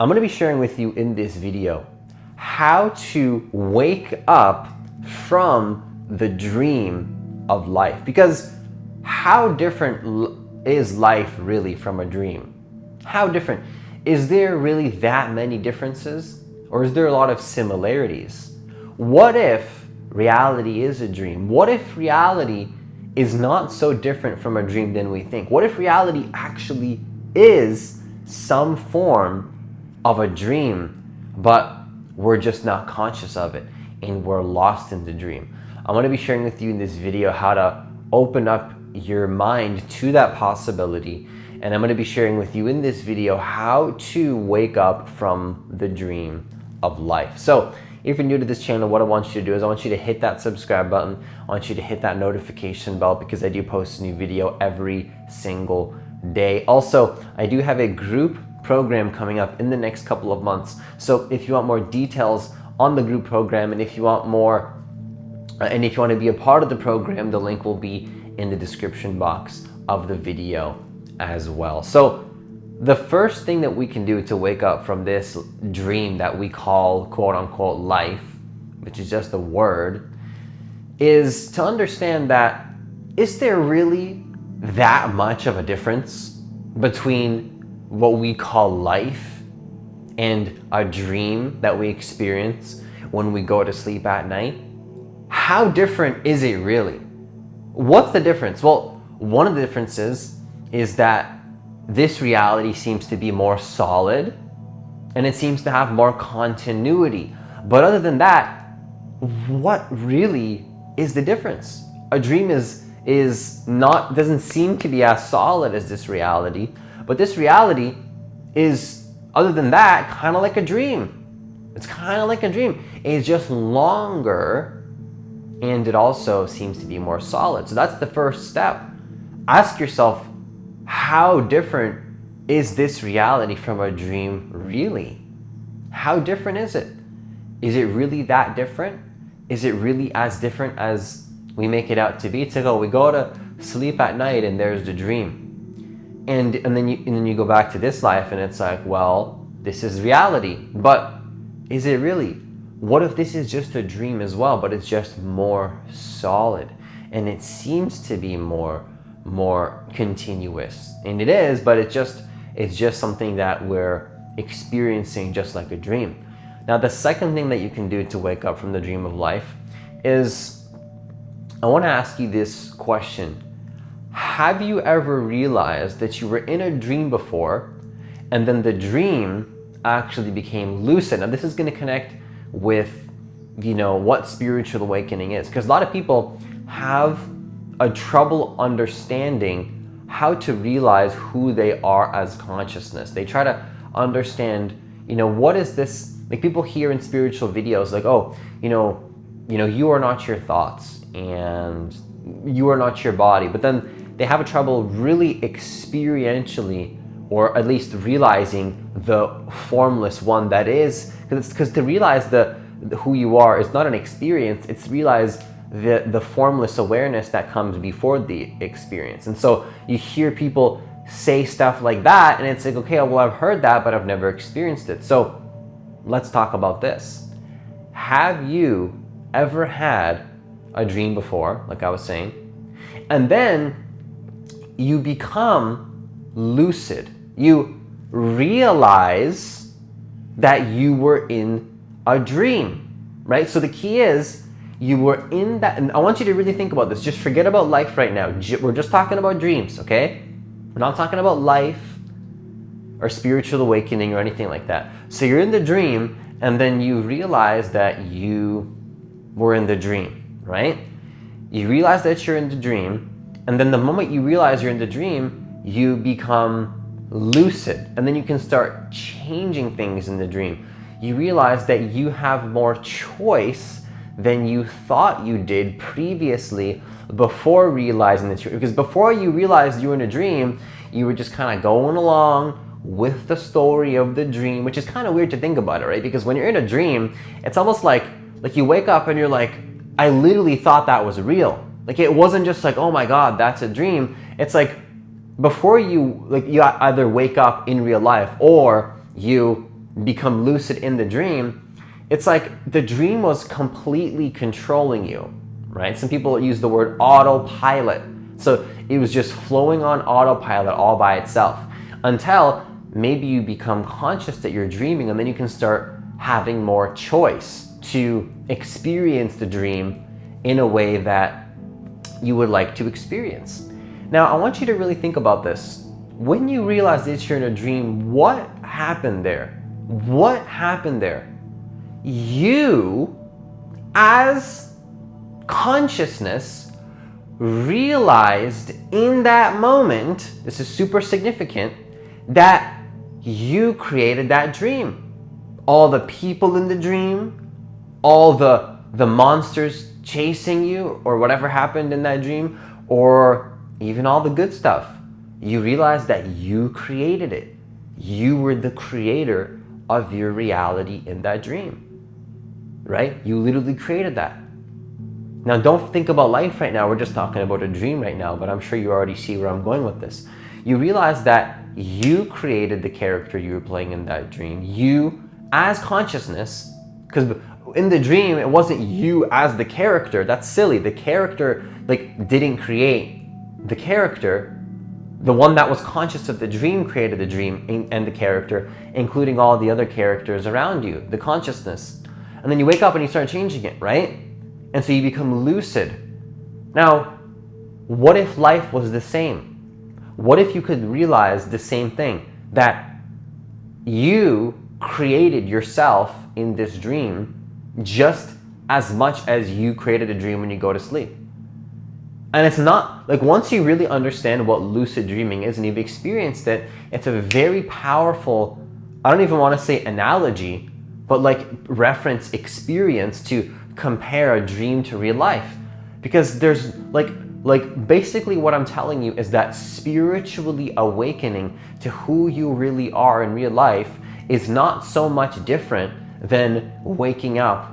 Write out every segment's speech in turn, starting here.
I'm going to be sharing with you in this video how to wake up from the dream of life. Because how different is life really from a dream? How different? Is there really that many differences? Or is there a lot of similarities? What if reality is a dream? What if reality is not so different from a dream than we think? What if reality actually is some form of a dream, but we're just not conscious of it and we're lost in the dream? I'm going to be sharing with you in this video how to open up your mind to that possibility, and I'm going to be sharing with you in this video how to wake up from the dream of life. So if you're new to this channel, what I want you to do is I want you to hit that subscribe button. I want you to hit that notification bell because I do post a new video every single day. Also, I do have a group program coming up in the next couple of months. So if you want more details on the group program, and if you want more, and if you want to be a part of the program, the link will be in the description box of the video as well. So the first thing that we can do to wake up from this dream that we call quote unquote life, which is just a word, is to understand that is there really that much of a difference between what we call life and a dream that we experience when we go to sleep at night? How different is it really? What's the difference? Well, one of the differences is that this reality seems to be more solid and it seems to have more continuity. But other than that, what really is the difference? A dream doesn't seem to be as solid as this reality, but this reality is, other than that, kind of like a dream. It's kind of like a dream. It's just longer, and it also seems to be more solid. So that's the first step. Ask yourself, how different is this reality from a dream really? How different is it? Is it really that different? Is it really as different as we make it out to be? It's like, oh, we go to sleep at night and there's the dream. And then you go back to this life and it's like, well, this is reality. But is it really? What if this is just a dream as well, but it's just more solid and it seems to be more continuous? And it is, but it's just something that we're experiencing just like a dream. Now, the second thing that you can do to wake up from the dream of life is, I want to ask you this question. Have you ever realized that you were in a dream before and then the dream actually became lucid? Now, this is going to connect with, what spiritual awakening is, because a lot of people have a trouble understanding how to realize who they are as consciousness. They try to understand, what is this? Like, people hear in spiritual videos like, oh, you are not your thoughts and you are not your body. But then they have a trouble really experientially, or at least realizing the formless one that is, because to realize who you are is not an experience. It's realize the formless awareness that comes before the experience. And so you hear people say stuff like that and it's like, okay, well, I've heard that, but I've never experienced it. So let's talk about this. Have you ever had a dream before, like I was saying, and then you become lucid? You realize that you were in a dream, right? So the key is, you were in that, and I want you to really think about this. Just forget about life right now. We're just talking about dreams, okay? We're not talking about life or spiritual awakening or anything like that. So you're in the dream, and then you realize that you were in the dream, right? You realize that you're in the dream, and then the moment you realize you're in the dream, you become lucid, and then you can start changing things in the dream. You realize that you have more choice than you thought you did previously before realizing that because before you realized you were in a dream, you were just kind of going along with the story of the dream, which is kind of weird to think about it, right? Because when you're in a dream, it's almost like you wake up and you're like, I literally thought that was real. Like, it wasn't just like, oh my God, that's a dream. It's like, before you either wake up in real life or you become lucid in the dream, it's like the dream was completely controlling you, right? Some people use the word autopilot. So it was just flowing on autopilot all by itself until maybe you become conscious that you're dreaming, and then you can start having more choice to experience the dream in a way that you would like to experience. Now, I want you to really think about this. When you realize that you're in a dream, what happened there? What happened there? You, as consciousness, realized in that moment, this is super significant, that you created that dream. All the people in the dream, all the monsters chasing you, or whatever happened in that dream, or even all the good stuff. You realize that you created it. You were the creator of your reality in that dream, right? You literally created that. Now, don't think about life right now. We're just talking about a dream right now, but I'm sure you already see where I'm going with this. You realize that you created the character you were playing in that dream. You, as consciousness, because in the dream, it wasn't you as the character. That's silly. The character didn't create the character. The one that was conscious of the dream created the dream and the character, including all the other characters around you, the consciousness. And then you wake up and you start changing it, right? And so you become lucid. Now, what if life was the same? What if you could realize the same thing, that you created yourself in this dream just as much as you created a dream when you go to sleep? And it's not, once you really understand what lucid dreaming is and you've experienced it, it's a very powerful, I don't even want to say analogy, but reference experience to compare a dream to real life. Because there's basically what I'm telling you is that spiritually awakening to who you really are in real life is not so much different than waking up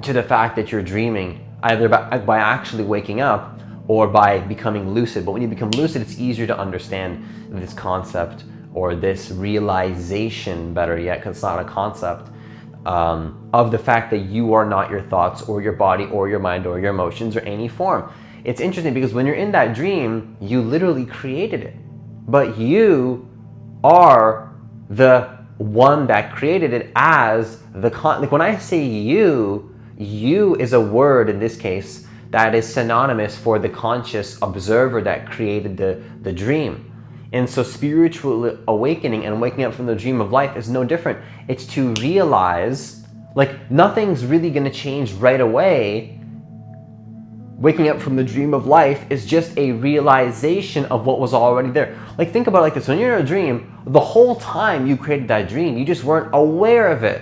to the fact that you're dreaming, either by actually waking up or by becoming lucid. But when you become lucid, it's easier to understand this concept, or this realization, better yet, because it's not a concept, of the fact that you are not your thoughts or your body or your mind or your emotions or any form. It's interesting because when you're in that dream, you literally created it, but you are the one that created it as the when I say you is a word in this case that is synonymous for the conscious observer that created the dream. And so spiritual awakening and waking up from the dream of life is no different. It's to realize nothing's really going to change right away. Waking up from the dream of life is just a realization of what was already there. Think about it like this. When you're in a dream, the whole time you created that dream, you just weren't aware of it,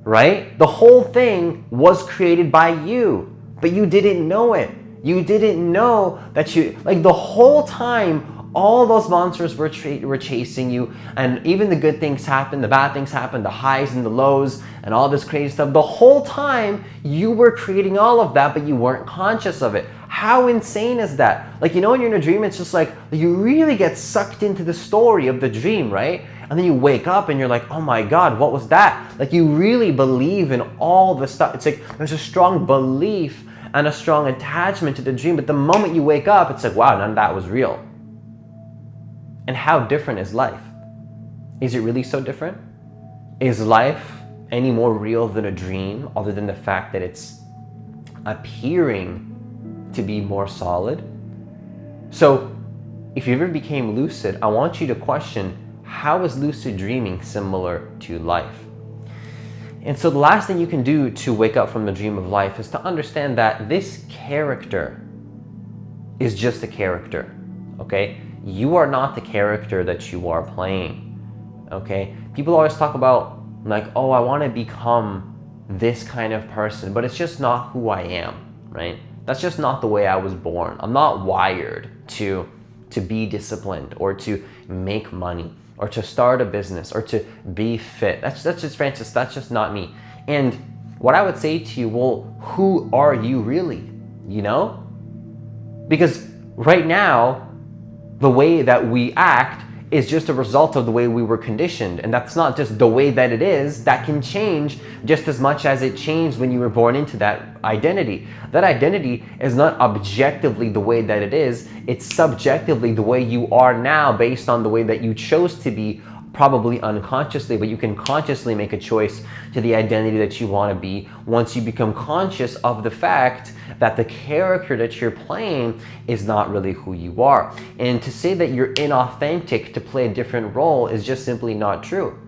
right? The whole thing was created by you, but you didn't know it. You didn't know that the whole time, all those monsters were chasing you, and even the good things happened, the bad things happened, the highs and the lows, and all this crazy stuff. The whole time you were creating all of that, but you weren't conscious of it. How insane is that? When you're in a dream, it's just you really get sucked into the story of the dream, right? And then you wake up and you're like, oh my God, what was that? You really believe in all the stuff. It's there's a strong belief and a strong attachment to the dream, but the moment you wake up, it's wow, none of that was real. And how different is life? Is it really so different? Is life any more real than a dream, other than the fact that it's appearing to be more solid? So if you ever became lucid, I want you to question, how is lucid dreaming similar to life? And so the last thing you can do to wake up from the dream of life is to understand that this character is just a character, okay? You are not the character that you are playing, okay? People always talk about oh, I want to become this kind of person, but it's just not who I am, right? That's just not the way I was born. I'm not wired to be disciplined, or to make money, or to start a business, or to be fit. That's just Francis, that's just not me. And what I would say to you, well, who are you really? Because right now, the way that we act is just a result of the way we were conditioned. And that's not just the way that it is. That can change just as much as it changed when you were born into that identity. That identity is not objectively the way that it is. It's subjectively the way you are now based on the way that you chose to be, probably unconsciously, but you can consciously make a choice to the identity that you want to be once you become conscious of the fact that the character that you're playing is not really who you are. And to say that you're inauthentic to play a different role is just simply not true,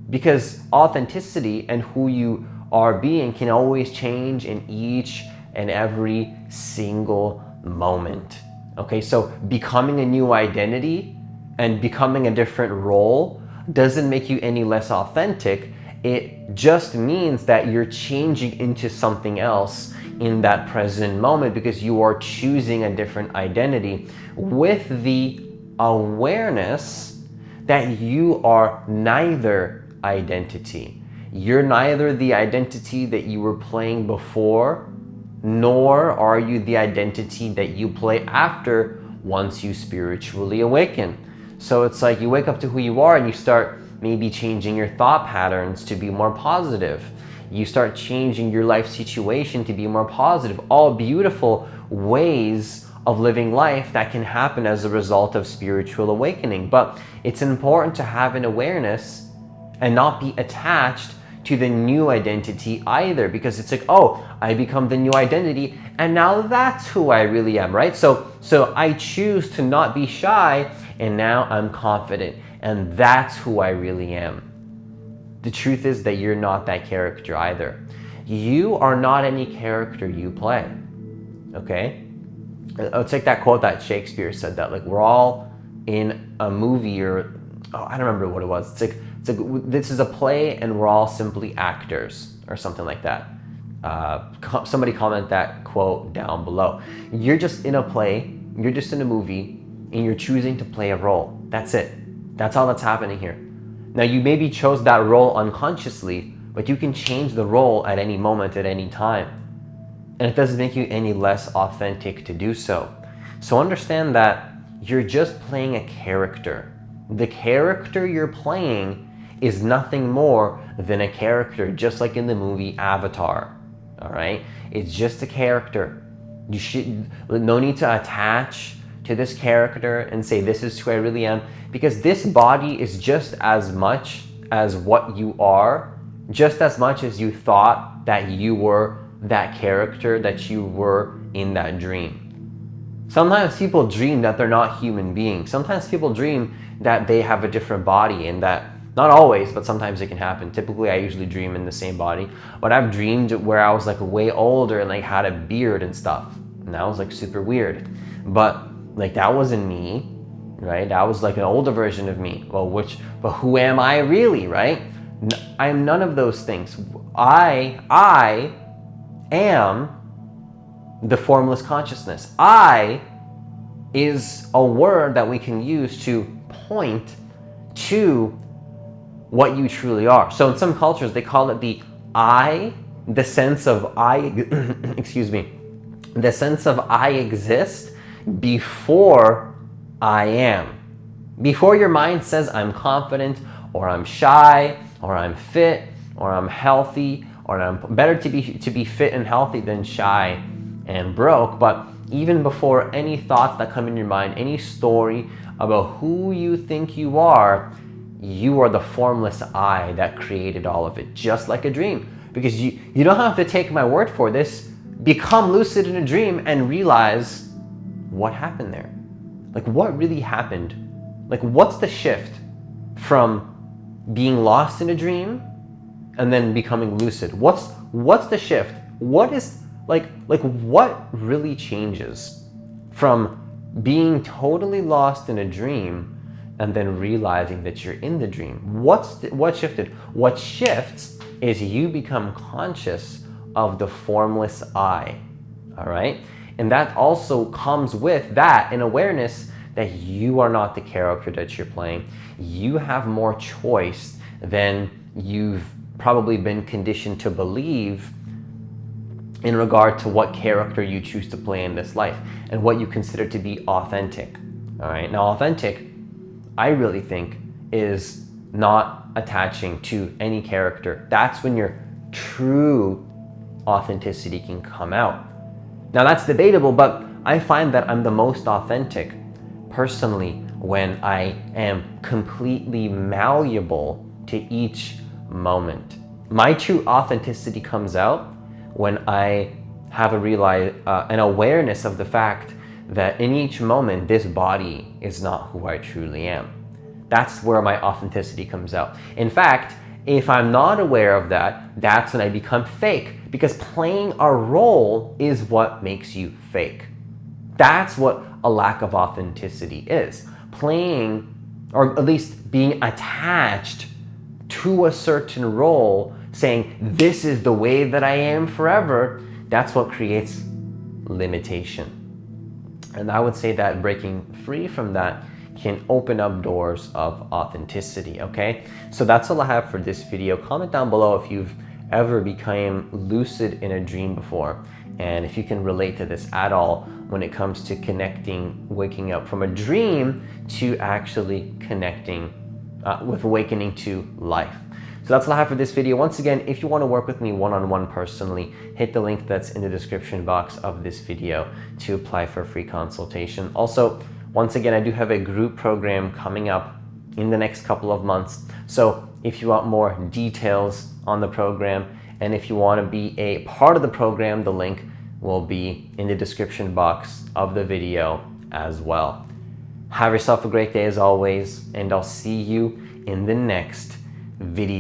because authenticity and who you are being can always change in each and every single moment. Okay, so becoming a new identity and becoming a different role doesn't make you any less authentic. It just means that you're changing into something else in that present moment because you are choosing a different identity with the awareness that you are neither identity. You're neither the identity that you were playing before, nor are you the identity that you play after once you spiritually awaken. So it's like you wake up to who you are and you start maybe changing your thought patterns to be more positive. You start changing your life situation to be more positive. All beautiful ways of living life that can happen as a result of spiritual awakening. But it's important to have an awareness and not be attached to the new identity either, because it's like, oh, I become the new identity and now that's who I really am, right? So I choose to not be shy and now I'm confident and that's who I really am. The truth is that you're not that character either. You are not any character you play, okay? It's like that quote that Shakespeare said, that like we're all in a movie, or I don't remember what it was. It's like this is a play and we're all simply actors or something like that. Somebody comment that quote down below. You're just in a play, you're just in a movie, and you're choosing to play a role. That's it. That's all that's happening here. Now you maybe chose that role unconsciously, but you can change the role at any moment, at any time. And it doesn't make you any less authentic to do so. So understand that you're just playing a character. The character you're playing is nothing more than a character, just like in the movie Avatar. All right? It's just a character. You should no need to attach to this character and say this is who I really am, because this body is just as much as what you are, just as much as you thought that you were that character that you were in that dream. Sometimes people dream that they're not human beings. Sometimes people dream that they have a different body, and that, not always, but sometimes it can happen. Typically I usually dream in the same body, but I've dreamed where I was like way older and like had a beard and stuff, and that was like super weird. But like that wasn't me, right? That was like an older version of me. But who am I really, right? I am none of those things. I am the formless consciousness. I is a word that we can use to point to what you truly are. So in some cultures, they call it the I, the sense of I, excuse me, the sense of I exist before I am. Before your mind says I'm confident, or I'm shy, or I'm fit, or I'm healthy, or I'm better to be fit and healthy than shy and broke. But even before any thoughts that come in your mind, any story about who you think you are the formless I that created all of it, just like a dream. Because you don't have to take my word for this. Become lucid in a dream and realize what happened there. Like what really happened? Like what's the shift from being lost in a dream and then becoming lucid? What's the shift? What is like what really changes from being totally lost in a dream and then realizing that you're in the dream? What shifted? What shifts is you become conscious of the formless I. All right? And that also comes with that, an awareness that you are not the character that you're playing. You have more choice than you've probably been conditioned to believe in regard to what character you choose to play in this life and what you consider to be authentic. All right, now authentic, I really think, is not attaching to any character. That's when your true authenticity can come out. Now that's debatable, but I find that I'm the most authentic personally when I am completely malleable to each moment. My true authenticity comes out when I have an awareness of the fact that in each moment, this body is not who I truly am. That's where my authenticity comes out. In fact, if I'm not aware of that, that's when I become fake, because playing a role is what makes you fake. That's what a lack of authenticity is. Playing, or at least being attached to a certain role, saying, this is the way that I am forever, that's what creates limitation. And I would say that breaking free from that can open up doors of authenticity, okay? So that's all I have for this video. Comment down below if you've ever become lucid in a dream before, and if you can relate to this at all when it comes to connecting, waking up from a dream to actually connecting with awakening to life. So that's all I have for this video. Once again, if you want to work with me one-on-one personally, hit the link that's in the description box of this video to apply for a free consultation. Also, once again, I do have a group program coming up in the next couple of months. So if you want more details on the program, and if you want to be a part of the program, the link will be in the description box of the video as well. Have yourself a great day as always, and I'll see you in the next video.